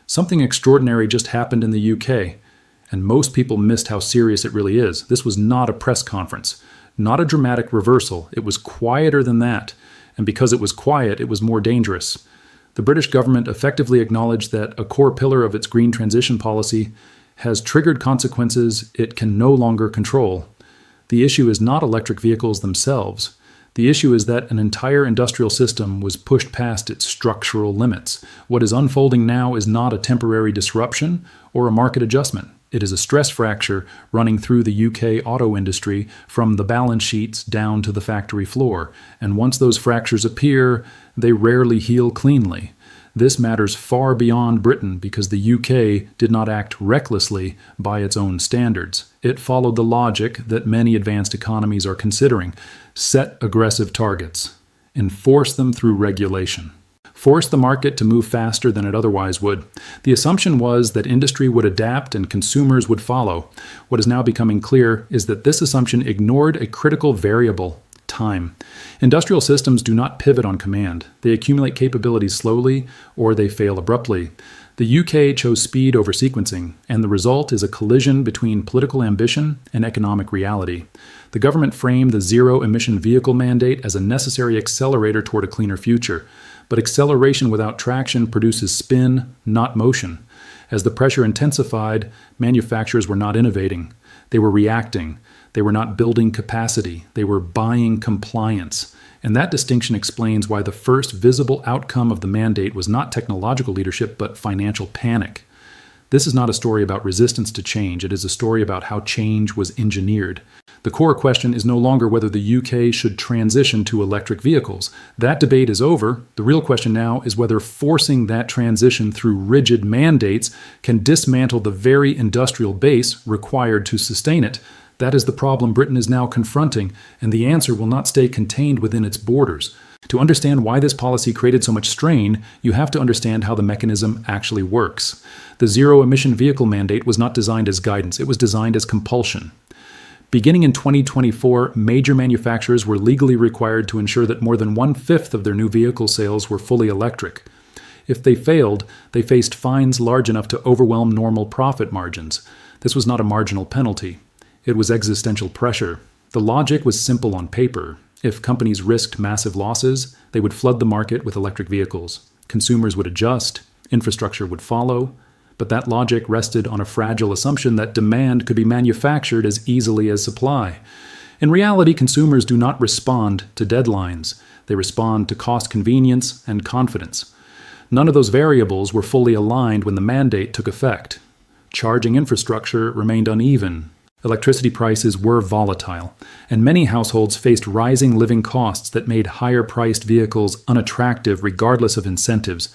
Something extraordinary just happened in the UK, and most people missed how serious it really is. This was not a press conference, not a dramatic reversal. It was quieter than that, and because it was quiet, it was more dangerous. The British government effectively acknowledged that a core pillar of its green transition policy has triggered consequences it can no longer control. The issue is not electric vehicles themselves. The issue is that an entire industrial system was pushed past its structural limits. What is unfolding now is not a temporary disruption or a market adjustment. It is a stress fracture running through the UK auto industry from the balance sheets down to the factory floor. And once those fractures appear, they rarely heal cleanly. This matters far beyond Britain because the UK did not act recklessly by its own standards. It followed the logic that many advanced economies are considering. Set aggressive targets. Enforce them through regulation. Force the market to move faster than it otherwise would. The assumption was that industry would adapt and consumers would follow. What is now becoming clear is that this assumption ignored a critical variable: time. Industrial systems do not pivot on command. They accumulate capabilities slowly or they fail abruptly. The UK chose speed over sequencing, and the result is a collision between political ambition and economic reality. The government framed the Zero Emission Vehicle mandate as a necessary accelerator toward a cleaner future. But acceleration without traction produces spin, not motion. As the pressure intensified, manufacturers were not innovating. They were reacting. They were not building capacity. They were buying compliance. And that distinction explains why the first visible outcome of the mandate was not technological leadership, but financial panic. This is not a story about resistance to change. It is a story about how change was engineered. The core question is no longer whether the UK should transition to electric vehicles. That debate is over. The real question now is whether forcing that transition through rigid mandates can dismantle the very industrial base required to sustain it. That is the problem Britain is now confronting, and the answer will not stay contained within its borders. To understand why this policy created so much strain, you have to understand how the mechanism actually works. The Zero Emission Vehicle mandate was not designed as guidance. It was designed as compulsion. Beginning in 2024, major manufacturers were legally required to ensure that more than 1/5 of their new vehicle sales were fully electric. If they failed, they faced fines large enough to overwhelm normal profit margins. This was not a marginal penalty. It was existential pressure. The logic was simple on paper. If companies risked massive losses, they would flood the market with electric vehicles. Consumers would adjust, infrastructure would follow, but that logic rested on a fragile assumption that demand could be manufactured as easily as supply. In reality, consumers do not respond to deadlines. They respond to cost convenience and confidence. None of those variables were fully aligned when the mandate took effect. Charging infrastructure remained uneven. Electricity prices were volatile, and many households faced rising living costs that made higher-priced vehicles unattractive regardless of incentives.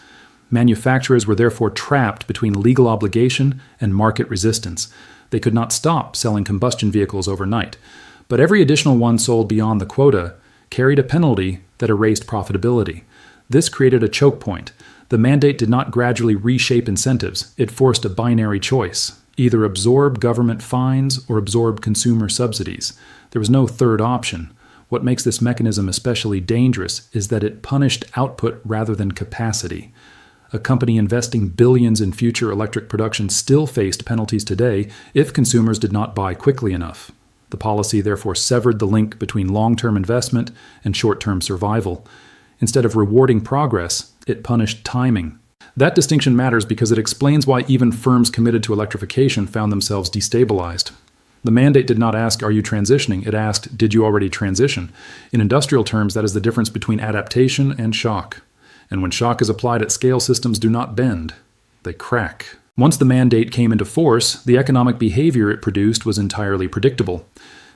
Manufacturers were therefore trapped between legal obligation and market resistance. They could not stop selling combustion vehicles overnight, but every additional one sold beyond the quota carried a penalty that erased profitability. This created a choke point. The mandate did not gradually reshape incentives. It forced a binary choice: either absorb government fines or absorb consumer subsidies. There was no third option. What makes this mechanism especially dangerous is that it punished output rather than capacity. A company investing billions in future electric production still faced penalties today if consumers did not buy quickly enough. The policy therefore severed the link between long-term investment and short-term survival. Instead of rewarding progress, it punished timing. That distinction matters because it explains why even firms committed to electrification found themselves destabilized. The mandate did not ask, "Are you transitioning?" It asked, "Did you already transition?" In industrial terms, that is the difference between adaptation and shock. And when shock is applied at scale, systems do not bend. They crack. Once the mandate came into force, the economic behavior it produced was entirely predictable.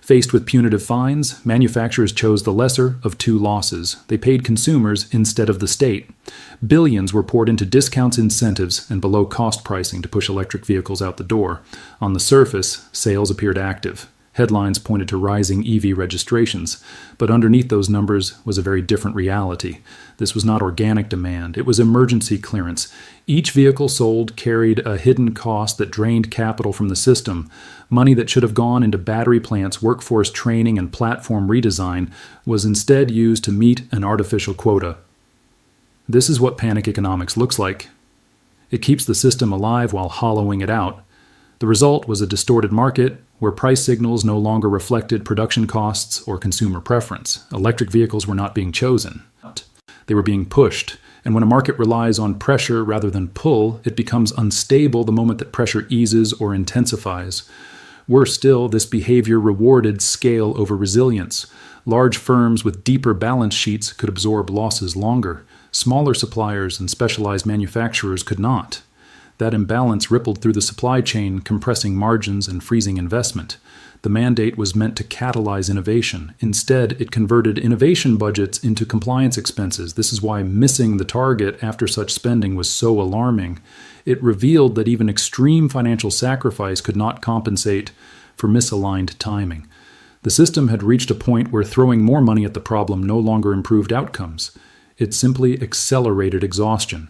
Faced with punitive fines, manufacturers chose the lesser of two losses. They paid consumers instead of the state. Billions were poured into discounts, incentives, and below-cost pricing to push electric vehicles out the door. On the surface, sales appeared active. Headlines pointed to rising EV registrations, but underneath those numbers was a very different reality. This was not organic demand, it was emergency clearance. Each vehicle sold carried a hidden cost that drained capital from the system. Money that should have gone into battery plants, workforce training, and platform redesign was instead used to meet an artificial quota. This is what panic economics looks like. It keeps the system alive while hollowing it out. The result was a distorted market where price signals no longer reflected production costs or consumer preference. Electric vehicles were not being chosen. They were being pushed. And when a market relies on pressure rather than pull, it becomes unstable the moment that pressure eases or intensifies. Worse still, this behavior rewarded scale over resilience. Large firms with deeper balance sheets could absorb losses longer. Smaller suppliers and specialized manufacturers could not. That imbalance rippled through the supply chain, compressing margins and freezing investment. The mandate was meant to catalyze innovation. Instead, it converted innovation budgets into compliance expenses. This is why missing the target after such spending was so alarming. It revealed that even extreme financial sacrifice could not compensate for misaligned timing. The system had reached a point where throwing more money at the problem no longer improved outcomes. It simply accelerated exhaustion.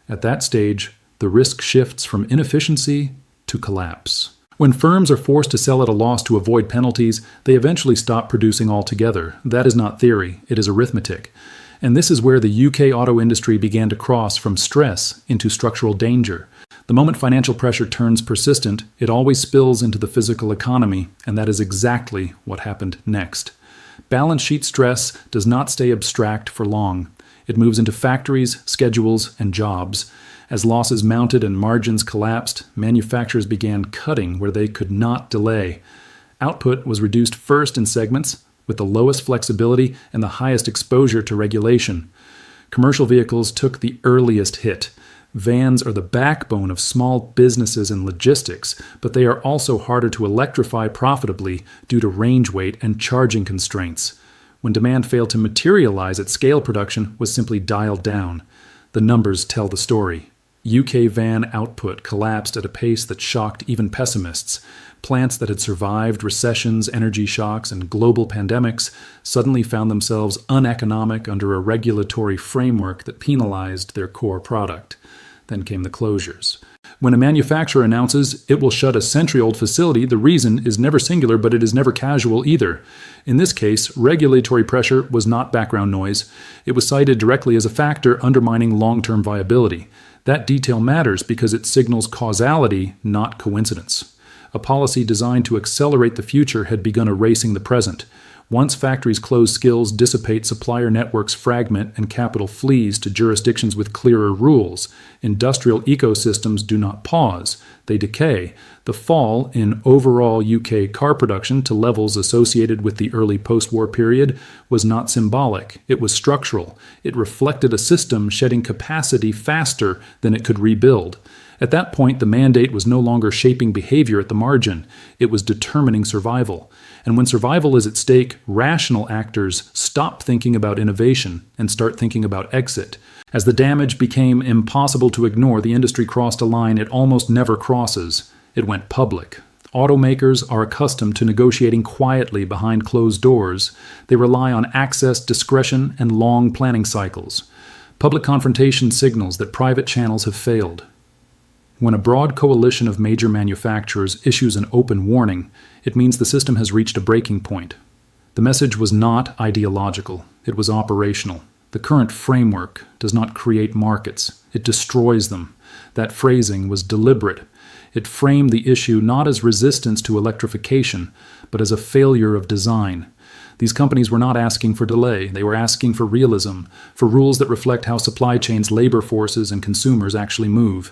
At that stage, the risk shifts from inefficiency to collapse. When firms are forced to sell at a loss to avoid penalties, they eventually stop producing altogether. That is not theory, it is arithmetic. And this is where the UK auto industry began to cross from stress into structural danger. The moment financial pressure turns persistent, it always spills into the physical economy, and that is exactly what happened next. Balance sheet stress does not stay abstract for long. It moves into factories, schedules, and jobs. As losses mounted and margins collapsed, manufacturers began cutting where they could not delay. Output was reduced first in segments with the lowest flexibility and the highest exposure to regulation. Commercial vehicles took the earliest hit. Vans are the backbone of small businesses and logistics, but they are also harder to electrify profitably due to range weight and charging constraints. When demand failed to materialize at scale, production was simply dialed down. The numbers tell the story. UK van output collapsed at a pace that shocked even pessimists. Plants that had survived recessions, energy shocks, and global pandemics suddenly found themselves uneconomic under a regulatory framework that penalized their core product. Then came the closures. When a manufacturer announces it will shut a century-old facility, the reason is never singular, but it is never casual either. In this case, regulatory pressure was not background noise. It was cited directly as a factor undermining long-term viability. That detail matters because it signals causality, not coincidence. A policy designed to accelerate the future had begun erasing the present. Once factories close, skills dissipate, supplier networks fragment, and capital flees to jurisdictions with clearer rules. Industrial ecosystems do not pause, they decay. The fall in overall UK car production to levels associated with the early post-war period was not symbolic, it was structural. It reflected a system shedding capacity faster than it could rebuild. At that point, the mandate was no longer shaping behavior at the margin, it was determining survival. And when survival is at stake, rational actors stop thinking about innovation and start thinking about exit. As the damage became impossible to ignore, the industry crossed a line it almost never crosses. It went public. Automakers are accustomed to negotiating quietly behind closed doors. They rely on access, discretion, and long planning cycles. Public confrontation signals that private channels have failed. When a broad coalition of major manufacturers issues an open warning, it means the system has reached a breaking point. The message was not ideological, it was operational. The current framework does not create markets, it destroys them. That phrasing was deliberate. It framed the issue not as resistance to electrification, but as a failure of design. These companies were not asking for delay, they were asking for realism, for rules that reflect how supply chains, labor forces, and consumers actually move.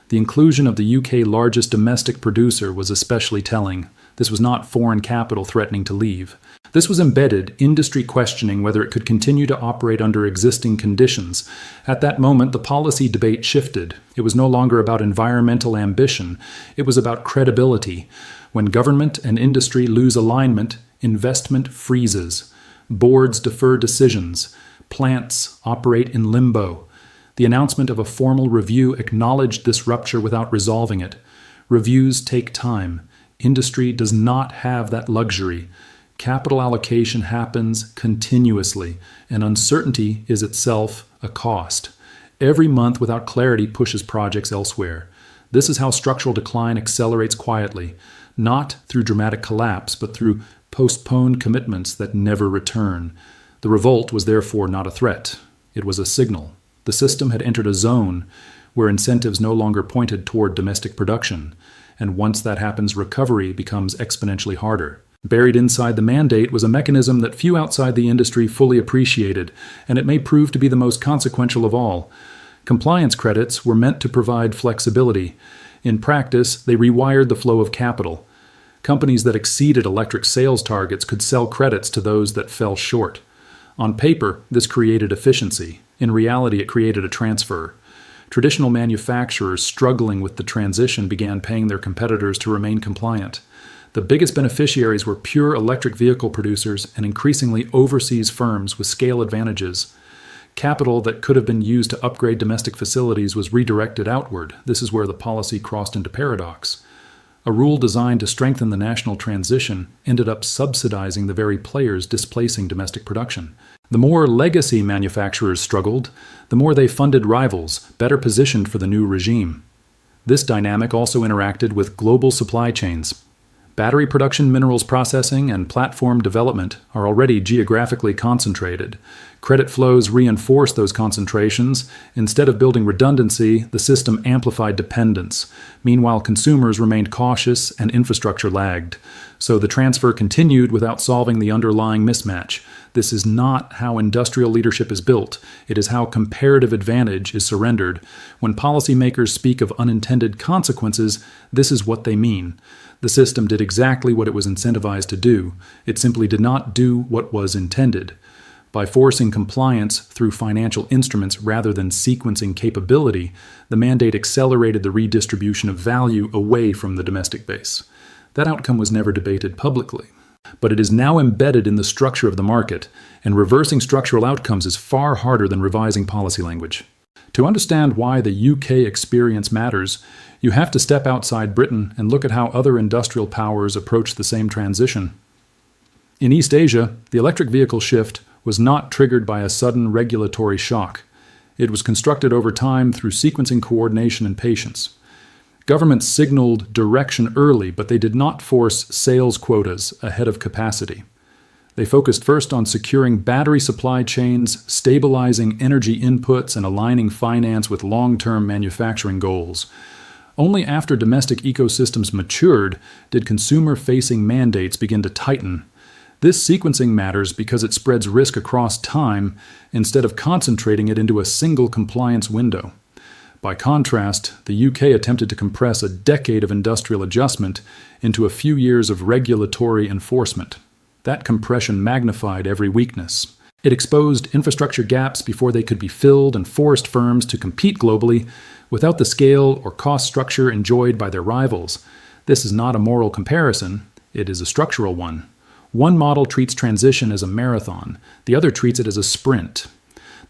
The inclusion of the UK's largest domestic producer was especially telling. This was not foreign capital threatening to leave. This was embedded industry questioning whether it could continue to operate under existing conditions. At that moment, the policy debate shifted. It was no longer about environmental ambition. It was about credibility. When government and industry lose alignment, investment freezes. Boards defer decisions. Plants operate in limbo. The announcement of a formal review acknowledged this rupture without resolving it. Reviews take time. Industry does not have that luxury. Capital allocation happens continuously, and uncertainty is itself a cost. Every month without clarity pushes projects elsewhere. This is how structural decline accelerates quietly, not through dramatic collapse, but through postponed commitments that never return. The revolt was therefore not a threat. It was a signal. The system had entered a zone where incentives no longer pointed toward domestic production. And once that happens, recovery becomes exponentially harder. Buried inside the mandate was a mechanism that few outside the industry fully appreciated, and it may prove to be the most consequential of all. Compliance credits were meant to provide flexibility. In practice, they rewired the flow of capital. Companies that exceeded electric sales targets could sell credits to those that fell short. On paper, this created efficiency. In reality, it created a transfer. Traditional manufacturers struggling with the transition began paying their competitors to remain compliant. The biggest beneficiaries were pure electric vehicle producers and increasingly overseas firms with scale advantages. Capital that could have been used to upgrade domestic facilities was redirected outward. This is where the policy crossed into paradox. A rule designed to strengthen the national transition ended up subsidizing the very players displacing domestic production. The more legacy manufacturers struggled, the more they funded rivals, better positioned for the new regime. This dynamic also interacted with global supply chains. Battery production, minerals processing, and platform development are already geographically concentrated. Credit flows reinforce those concentrations. Instead of building redundancy, the system amplified dependence. Meanwhile, consumers remained cautious and infrastructure lagged. So the transfer continued without solving the underlying mismatch. This is not how industrial leadership is built. It is how comparative advantage is surrendered. When policymakers speak of unintended consequences, this is what they mean. The system did exactly what it was incentivized to do. It simply did not do what was intended. By forcing compliance through financial instruments rather than sequencing capability, the mandate accelerated the redistribution of value away from the domestic base. That outcome was never debated publicly. But it is now embedded in the structure of the market, and reversing structural outcomes is far harder than revising policy language. To understand why the UK experience matters, you have to step outside Britain and look at how other industrial powers approach the same transition. In East Asia, the electric vehicle shift was not triggered by a sudden regulatory shock. It was constructed over time through sequencing, coordination, and patience. Governments signaled direction early, but they did not force sales quotas ahead of capacity. They focused first on securing battery supply chains, stabilizing energy inputs, and aligning finance with long-term manufacturing goals. Only after domestic ecosystems matured did consumer-facing mandates begin to tighten. This sequencing matters because it spreads risk across time instead of concentrating it into a single compliance window. By contrast, the UK attempted to compress a decade of industrial adjustment into a few years of regulatory enforcement. That compression magnified every weakness. It exposed infrastructure gaps before they could be filled and forced firms to compete globally without the scale or cost structure enjoyed by their rivals. This is not a moral comparison, it is a structural one. One model treats transition as a marathon, the other treats it as a sprint.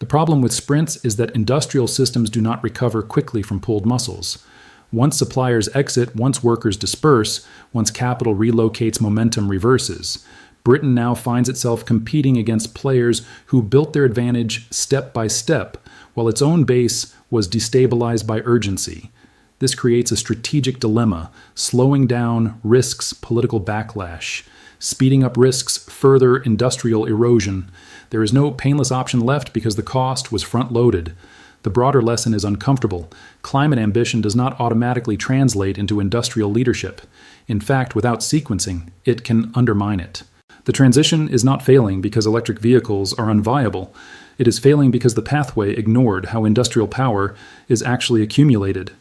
The problem with sprints is that industrial systems do not recover quickly from pulled muscles. Once suppliers exit, once workers disperse, once capital relocates, momentum reverses. Britain now finds itself competing against players who built their advantage step by step, while its own base was destabilized by urgency. This creates a strategic dilemma. Slowing down risks political backlash. Speeding up risks further industrial erosion. There is no painless option left because the cost was front-loaded. The broader lesson is uncomfortable. Climate ambition does not automatically translate into industrial leadership. In fact, without sequencing, it can undermine it. The transition is not failing because electric vehicles are unviable. It is failing because the pathway ignored how industrial power is actually accumulated.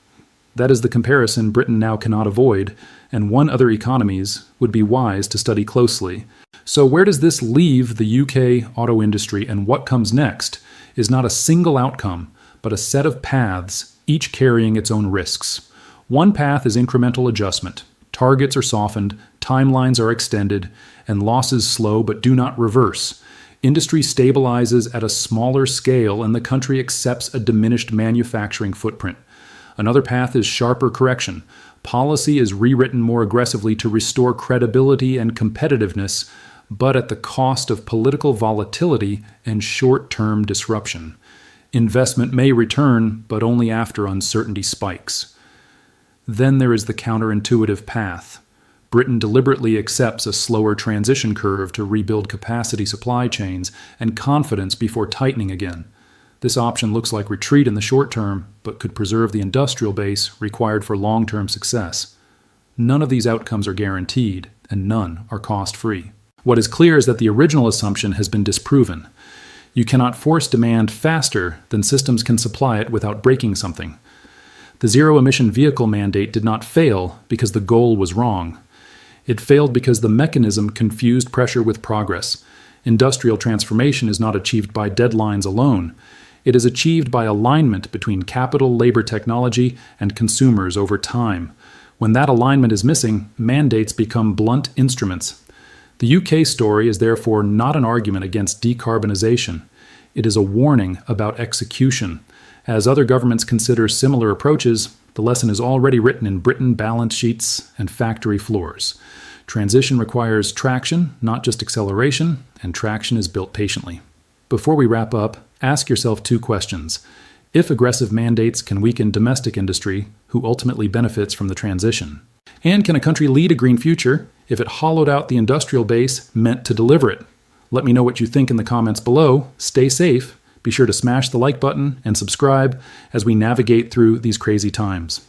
That is the comparison Britain now cannot avoid, and one other economies would be wise to study closely. So where does this leave the UK auto industry, and what comes next is not a single outcome, but a set of paths, each carrying its own risks. One path is incremental adjustment. Targets are softened, timelines are extended, and losses slow but do not reverse. Industry stabilizes at a smaller scale, and the country accepts a diminished manufacturing footprint. Another path is sharper correction. Policy is rewritten more aggressively to restore credibility and competitiveness, but at the cost of political volatility and short-term disruption. Investment may return, but only after uncertainty spikes. Then there is the counterintuitive path. Britain deliberately accepts a slower transition curve to rebuild capacity supply chains and confidence before tightening again. This option looks like retreat in the short term, but could preserve the industrial base required for long-term success. None of these outcomes are guaranteed, and none are cost-free. What is clear is that the original assumption has been disproven. You cannot force demand faster than systems can supply it without breaking something. The Zero Emission Vehicle mandate did not fail because the goal was wrong. It failed because the mechanism confused pressure with progress. Industrial transformation is not achieved by deadlines alone. It is achieved by alignment between capital, labor, technology, and consumers over time. When that alignment is missing, mandates become blunt instruments. The UK story is therefore not an argument against decarbonization. It is a warning about execution. As other governments consider similar approaches, the lesson is already written in Britain balance sheets and factory floors. Transition requires traction, not just acceleration, and traction is built patiently. Before we wrap up, ask yourself 2 questions. If aggressive mandates can weaken domestic industry, who ultimately benefits from the transition? And can a country lead a green future if it hollowed out the industrial base meant to deliver it? Let me know what you think in the comments below. Stay safe. Be sure to smash the like button and subscribe as we navigate through these crazy times.